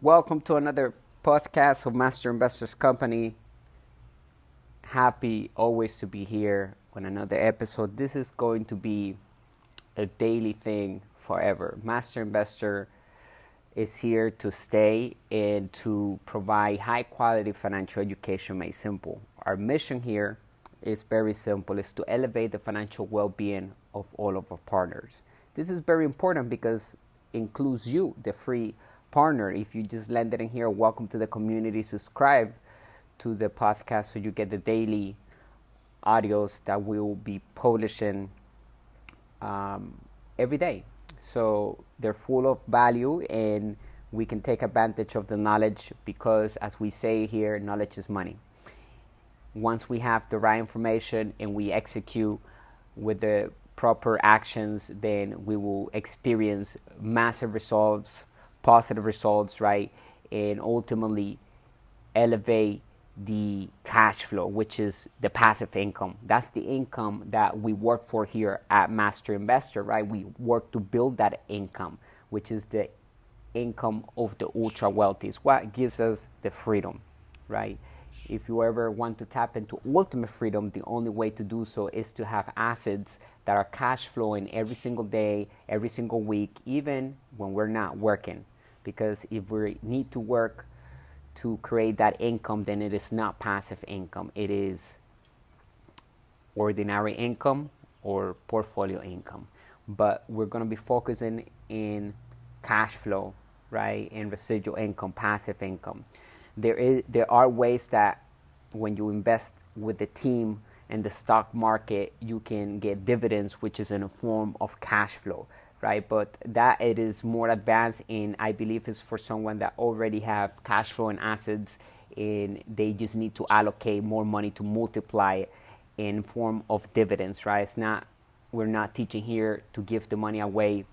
Welcome to another podcast of Master Investors Company. Happy always to be here on another episode. This is going to be a daily thing forever. Master Investor is here to stay and to provide high quality financial education made simple. Our mission here is very simple. It's to elevate the financial well-being of all of our partners. This is very important because it includes you, the free partner. If you just landed in here, welcome to the community. Subscribe to the podcast so you get the daily audios that we'll be publishing every day. So they're full of value and we can take advantage of the knowledge because, as we say here, knowledge is money. Once we have the right information and we execute with the proper actions, then we will experience massive results, positive results, right? And ultimately elevate the cash flow, which is the passive income. That's the income that we work for here at Master Investor, right? We work to build that income, which is the income of the ultra wealthy. It's what gives us the freedom, right? If you ever want to tap into ultimate freedom, the only way to do so is to have assets that are cash flowing every single day, every single week, even when we're not working. Because if we need to work to create that income, then it is not passive income. It is ordinary income or portfolio income. But we're going to be focusing in cash flow, right? And residual income, passive income. There are ways that when you invest with the team and the stock market, you can get dividends, which is in a form of cash flow, right? But that it is more advanced, and I believe is for someone that already have cash flow and assets, and they just need to allocate more money to multiply it in form of dividends, right? We're not teaching here to give the money away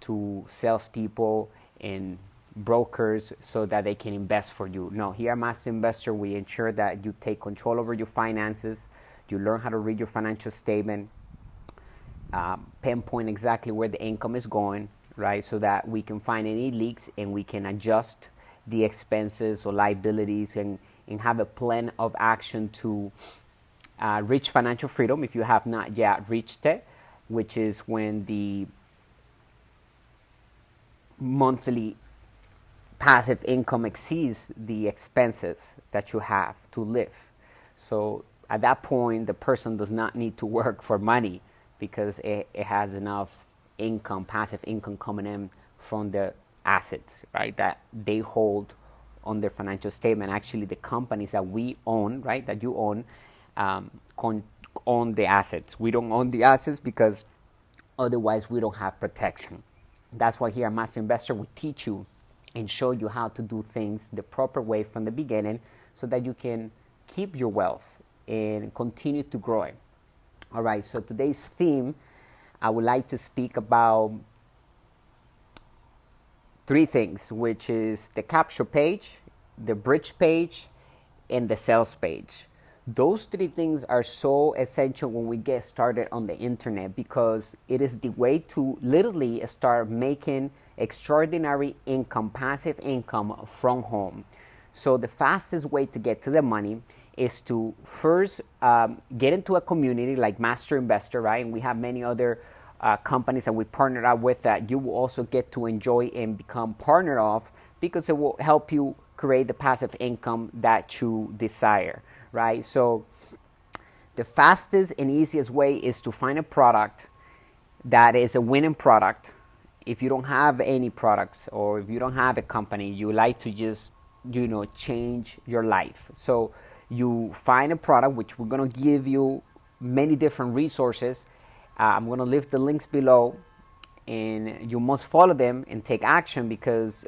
to salespeople and brokers so that they can invest for you. No, here at Master Investor, we ensure that you take control over your finances, you learn how to read your financial statement, pinpoint exactly where the income is going, right? So that we can find any leaks and we can adjust the expenses or liabilities and have a plan of action to reach financial freedom if you have not yet reached it, which is when the monthly passive income exceeds the expenses that you have to live. So at that point, the person does not need to work for money because it has enough income, passive income coming in from the assets, right, that they hold on their financial statement. Actually, the companies that we own, right, that you own, own the assets. We don't own the assets because otherwise we don't have protection. That's why here at Master Investor, we teach you and show you how to do things the proper way from the beginning so that you can keep your wealth and continue to grow it. All right, so today's theme, I would like to speak about three things, which is the capture page, the bridge page, and the sales page. Those three things are so essential when we get started on the internet because it is the way to literally start making extraordinary income, passive income from home. So the fastest way to get to the money is to first get into a community like Master Investor, right? And we have many other companies that we partnered up with that you will also get to enjoy and become partner of because it will help you create the passive income that you desire, right? So the fastest and easiest way is to find a product that is a winning product. If you don't have any products or if you don't have a company, you like to just, change your life. So you find a product, which we're going to give you many different resources. I'm going to leave the links below and you must follow them and take action because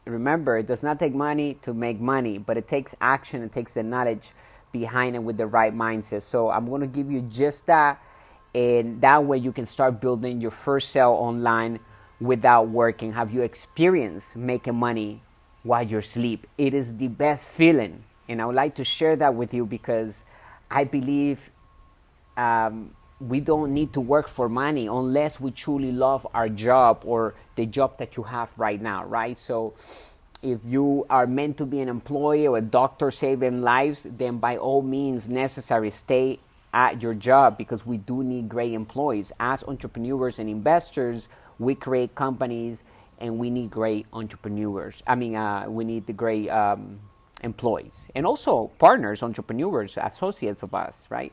remember, it does not take money to make money, but it takes action. It takes the knowledge behind it with the right mindset. So I'm going to give you just that, and that way you can start building your first sale online without working. Have you experienced making money while you're asleep? It is the best feeling, and I would like to share that with you because I believe we don't need to work for money unless we truly love our job or the job that you have right now, right? So If you are meant to be an employee or a doctor saving lives, then by all means necessary, stay at your job, because we do need great employees. As entrepreneurs and investors, we create companies and we need great entrepreneurs. We need the great employees and also partners, entrepreneurs, associates of us, right?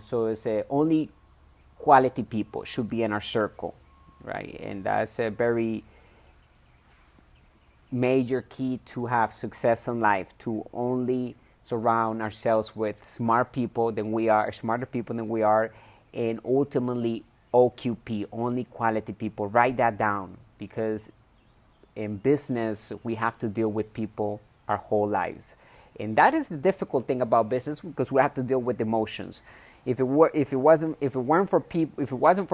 So it's only quality people should be in our circle, right? And that's a very major key to have success in life, to only surround ourselves with smarter people than we are, and ultimately OQP, only quality people. Write that down, because in business we have to deal with people our whole lives, and that is the difficult thing about business, because we have to deal with emotions. If it wasn't for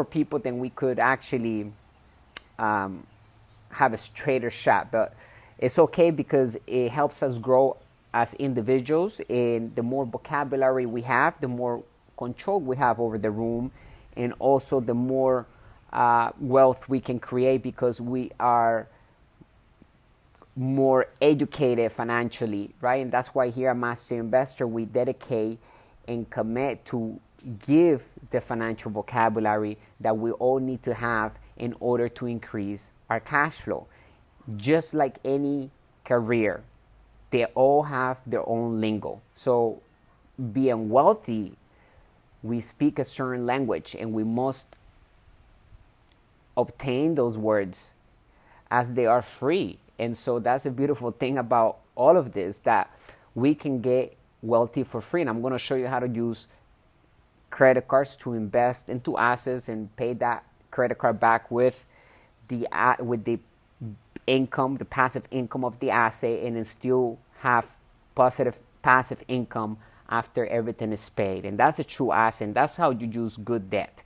people, then we could actually have a straighter shot. But it's okay, because it helps us grow as individuals, and the more vocabulary we have, the more control we have over the room, and also the more wealth we can create, because we are more educated financially, right? And that's why here at Master Investor, we dedicate and commit to give the financial vocabulary that we all need to have in order to increase our cash flow. Just like any career, they all have their own lingo. So being wealthy, we speak a certain language, and we must obtain those words as they are free. And so that's a beautiful thing about all of this, that we can get wealthy for free. And I'm going to show you how to use credit cards to invest into assets and pay that credit card back with the income, the passive income of the asset, and then still have positive passive income after everything is paid. And that's a true asset, and that's how you use good debt.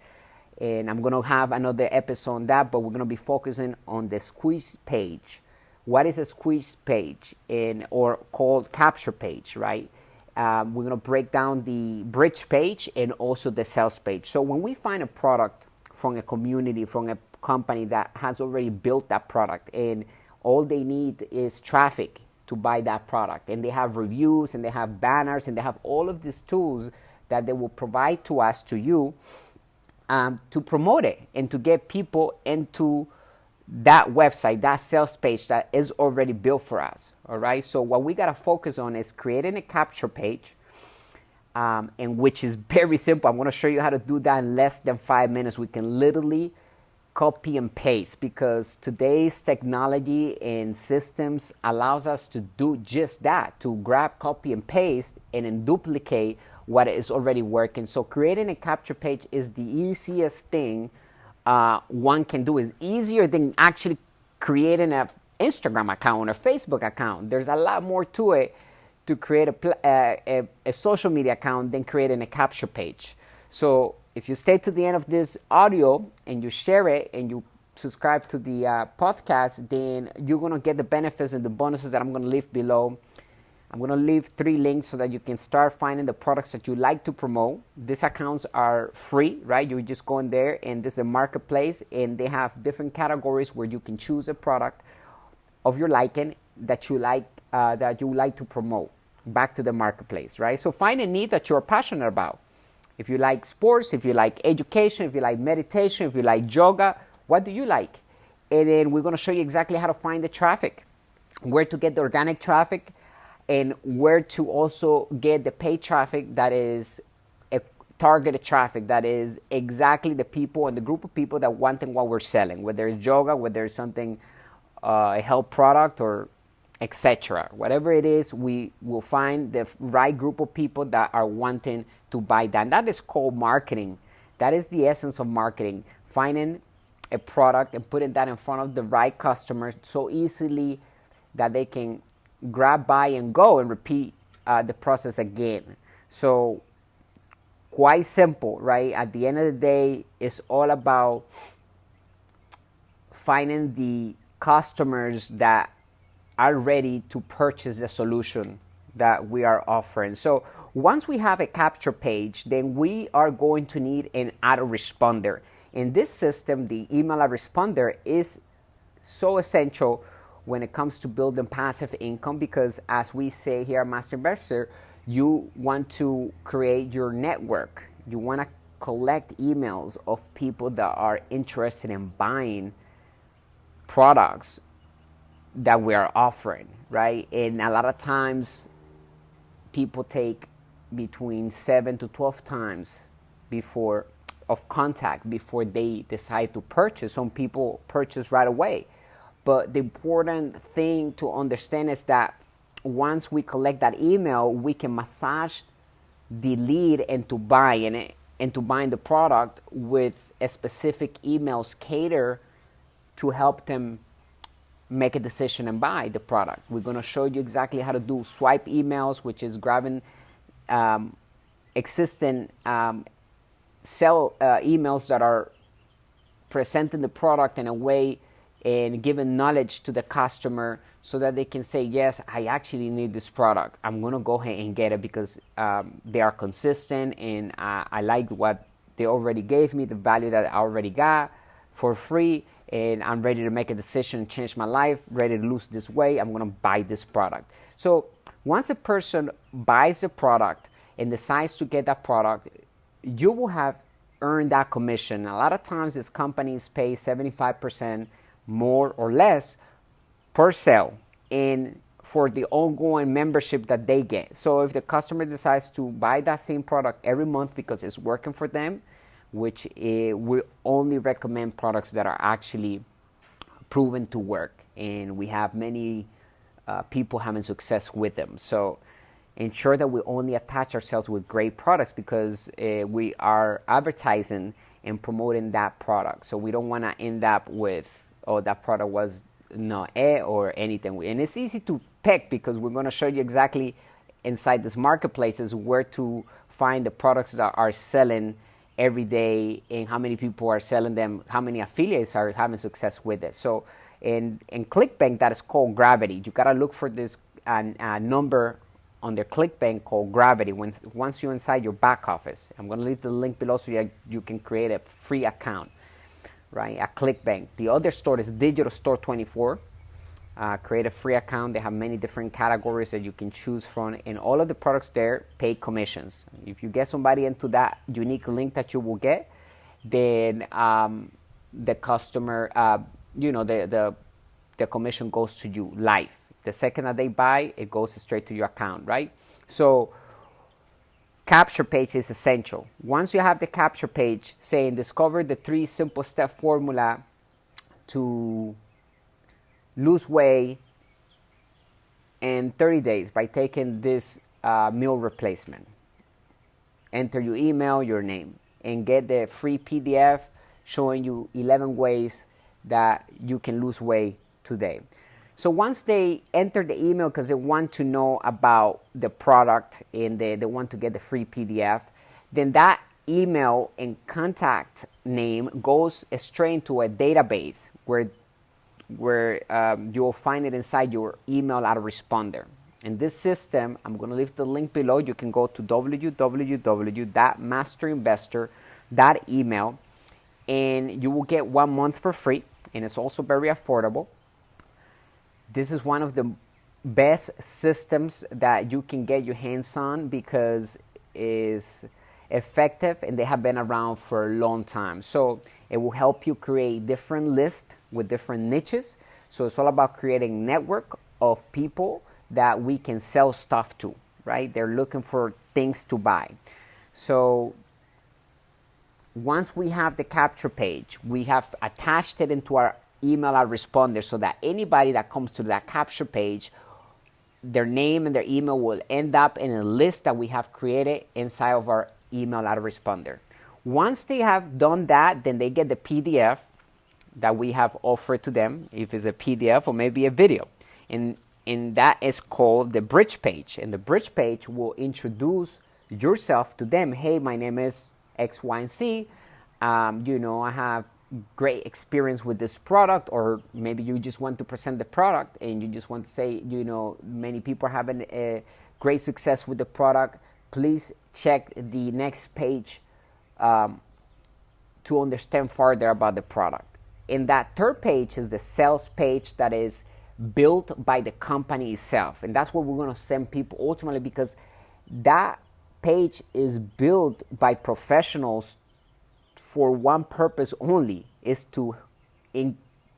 And I'm going to have another episode on that, but we're going to be focusing on the squeeze page. What is a squeeze page, or called capture page, right? We're going to break down the bridge page and also the sales page. So when we find a product from a community, from a company that has already built that product, and all they need is traffic to buy that product, and they have reviews, and they have banners, and they have all of these tools that they will provide to us, to you, to promote it and to get people into that website, that sales page that is already built for us. All right. So what we got to focus on is creating a capture page, and which is very simple. I'm going to show you how to do that in less than 5 minutes. We can literally copy and paste, because today's technology and systems allows us to do just that, to grab, copy and paste, and then duplicate what is already working. So creating a capture page is the easiest thing one can do. Is easier than actually creating an Instagram account or Facebook account. There's a lot more to it to create a social media account than creating a capture page. So if you stay to the end of this audio and you share it and you subscribe to the podcast, then you're going to get the benefits and the bonuses that I'm going to leave below. I'm going to leave 3 links so that you can start finding the products that you like to promote. These accounts are free, right? You just go in there, and this is a marketplace, and they have different categories where you can choose a product of your liking that you like to promote back to the marketplace, right? So find a need that you're passionate about. If you like sports, if you like education, if you like meditation, if you like yoga, what do you like? And then we're going to show you exactly how to find the traffic, where to get the organic traffic, and where to also get the paid traffic that is a targeted traffic, that is exactly the people and the group of people that want what we're selling, whether it's yoga, whether it's something, a health product, or etc. Whatever it is, we will find the right group of people that are wanting to buy that. And that is called marketing. That is the essence of marketing. Finding a product and putting that in front of the right customers so easily that they can grab, buy, and go and repeat the process again. So quite simple, right? At the end of the day, it's all about finding the customers that are ready to purchase the solution that we are offering. So once we have a capture page, then we are going to need an autoresponder. In this system, the email autoresponder is so essential when it comes to building passive income, because as we say here at Master Investor, you want to create your network. You want to collect emails of people that are interested in buying products that we are offering, right? And a lot of times people take between 7 to 12 times before of contact before they decide to purchase. Some people purchase right away. But the important thing to understand is that once we collect that email, we can massage the lead into buying it, into buying the product with a specific emails cater to help them make a decision and buy the product. We're going to show you exactly how to do swipe emails, which is grabbing existing sell emails that are presenting the product in a way and giving knowledge to the customer so that they can say, yes, I actually need this product. I'm going to go ahead and get it because they are consistent and I like what they already gave me, the value that I already got for free, and I'm ready to make a decision, change my life, ready to lose this weight. I'm going to buy this product. So once a person buys the product and decides to get that product, you will have earned that commission. A lot of times these companies pay 75% more or less per sale and for the ongoing membership that they get. So if the customer decides to buy that same product every month because it's working for them, which we only recommend products that are actually proven to work, and we have many people having success with them. So ensure that we only attach ourselves with great products because we are advertising and promoting that product. So we don't want to end up with, oh, that product was no or anything. And it's easy to pick because we're going to show you exactly inside this marketplaces where to find the products that are selling every day and how many people are selling them, how many affiliates are having success with it. So in ClickBank, that is called Gravity. You got to look for this number on their ClickBank called Gravity once you're inside your back office. I'm going to leave the link below so you can create a free account, right, at ClickBank. The other store is Digital Store 24. Create a free account. They have many different categories that you can choose from, and all of the products there pay commissions. If you get somebody into that unique link that you will get, then the customer, the commission goes to you live. The second that they buy, it goes straight to your account, right? So capture page is essential. Once you have the capture page saying discover the 3 simple step formula to lose weight in 30 days by taking this meal replacement. Enter your email, your name, and get the free PDF showing you 11 ways that you can lose weight today. So once they enter the email because they want to know about the product and they want to get the free PDF, then that email and contact name goes straight into a database where you'll find it inside your email autoresponder. In this system, I'm going to leave the link below. You can go to www.masterinvestor.email and you will get 1 month for free, and it's also very affordable. This is one of the best systems that you can get your hands on because it's effective and they have been around for a long time. So it will help you create different lists with different niches. So it's all about creating a network of people that we can sell stuff to, right? They're looking for things to buy. So once we have the capture page, we have attached it into our email autoresponder so that anybody that comes to that capture page, their name and their email will end up in a list that we have created inside of our email autoresponder. Once they have done that, then they get the PDF that we have offered to them, if it's a PDF or maybe a video. And that is called the bridge page. And the bridge page will introduce yourself to them. Hey, my name is X, Y, and Z. I have great experience with this product, or maybe you just want to present the product and you just want to say, many people are having a great success with the product. Please check the next page to understand further about the product. And that third page is the sales page that is built by the company itself. And that's what we're going to send people ultimately, because that page is built by professionals for one purpose only, is to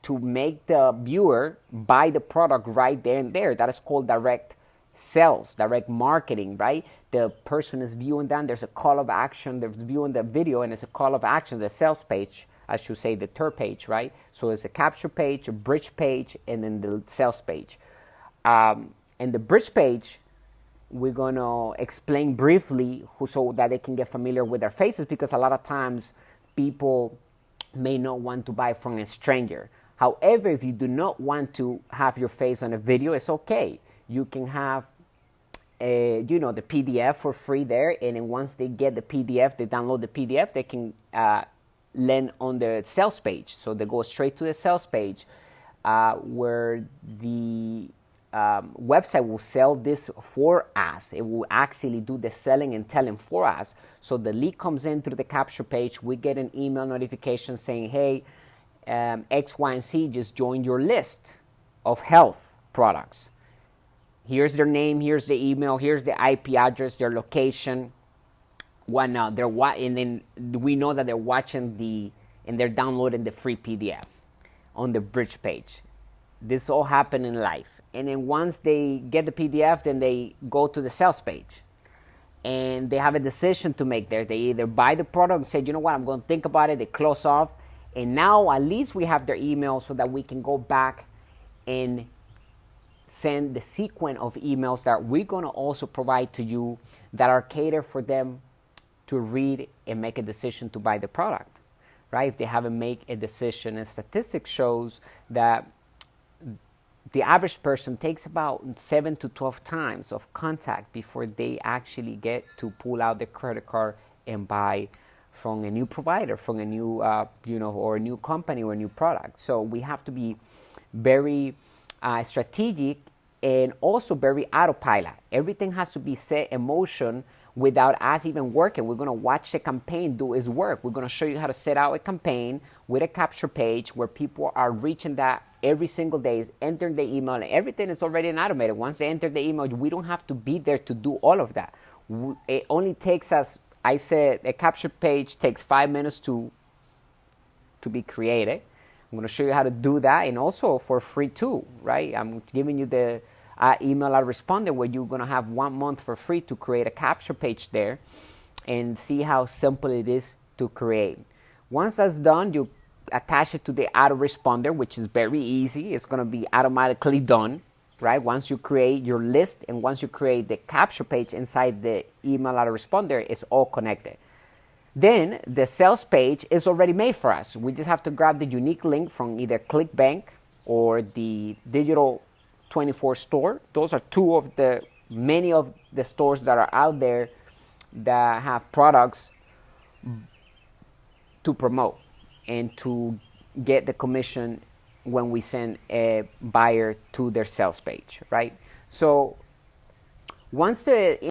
make the viewer buy the product right there and there. That is called direct sales, direct marketing, right? The person is viewing that, there's a call of action, they're viewing the video, and it's a call of action, the sales page, I should say the third page, right? So it's a capture page, a bridge page, and then the sales page. And the bridge page, we're going to explain briefly so that they can get familiar with their faces, because a lot of times people may not want to buy from a stranger. However, if you do not want to have your face on a video, it's okay. You can have the PDF for free there, and then once they get the PDF, they download the PDF, they can land on the sales page. So they go straight to the sales page, where the website will sell this for us. It will actually do the selling and telling for us. So the lead comes in through the capture page. We get an email notification saying, hey, X, Y, and Z just joined your list of health products. Here's their name, here's the email, here's the IP address, their location, whatnot. And then we know that they're watching and they're downloading the free PDF on the bridge page. This all happened in life. And then once they get the PDF, then they go to the sales page. And they have a decision to make there. They either buy the product and say, you know what, I'm going to think about it. They close off. And now at least we have their email so that we can go back and send the sequence of emails that we're going to also provide to you that are catered for them to read and make a decision to buy the product, right? If they haven't made a decision, and statistics shows that the average person takes about 7 to 12 times of contact before they actually get to pull out the credit card and buy from a new provider, from a new, or a new company or a new product. So we have to be very strategic and also very autopilot. Everything has to be set in motion without us even working. We're going to watch the campaign do its work. We're going to show you how to set out a campaign with a capture page where people are reaching that every single day, entering the email, and everything is already automated. Once they enter the email, we don't have to be there to do all of that. It only takes us, I said, a capture page takes 5 minutes to be created. I'm going to show you how to do that, and also for free too, right? I'm giving you the email autoresponder where you're going to have 1 month for free to create a capture page there and see how simple it is to create. Once that's done, you attach it to the autoresponder, which is very easy. It's going to be automatically done, right? Once you create your list and once you create the capture page inside the email autoresponder, it's all connected. Then the sales page is already made for us. We just have to grab the unique link from either ClickBank or the Digital 24 store. Those are two of the many of the stores that are out there that have products to promote and to get the commission when we send a buyer to their sales page, right? So once the